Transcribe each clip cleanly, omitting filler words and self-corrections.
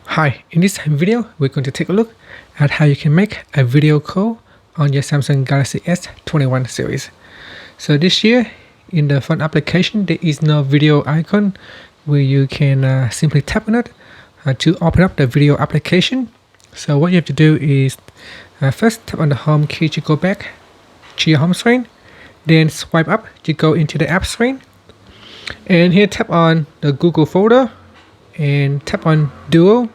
Hi, in this video, we're going to take a look at how you can make a video call on your Samsung Galaxy S21 series. So this year, in the phone application, there is no video icon where you can simply tap on it to open up the video application. So what you have to do is first tap on the home key to go back to your home screen, then swipe up to go into the app screen, and here tap on the Google folder and tap on Duo.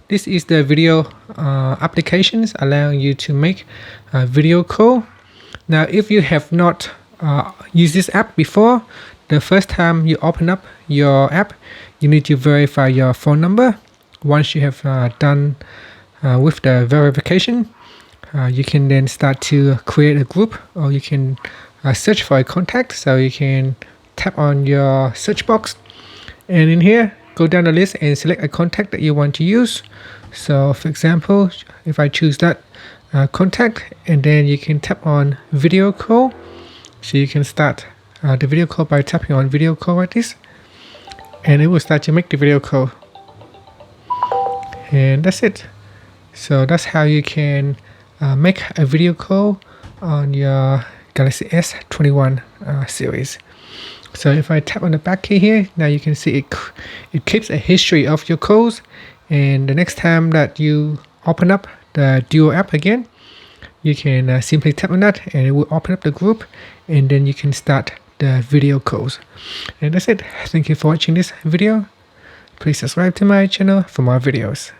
This is the video applications allowing you to make a video call. Now, if you have not used this app before, the first time you open up your app, you need to verify your phone number. Once you have done with the verification, you can then start to create a group, or you can search for a contact. So you can tap on your search box, and in here, go down the list and select a contact that you want to use. So for example, if I choose that contact, and then you can tap on video call. So you can start the video call by tapping on video call like this, and it will start to make the video call. And that's it. So that's how you can make a video call on your Galaxy S21 series. So if I tap on the back key here, now you can see it keeps a history of your calls, and the next time that you open up the Duo app again, you can simply tap on that and it will open up the group, and then you can start the video calls. And that's it. Thank you for watching this video. Please subscribe to my channel for more videos.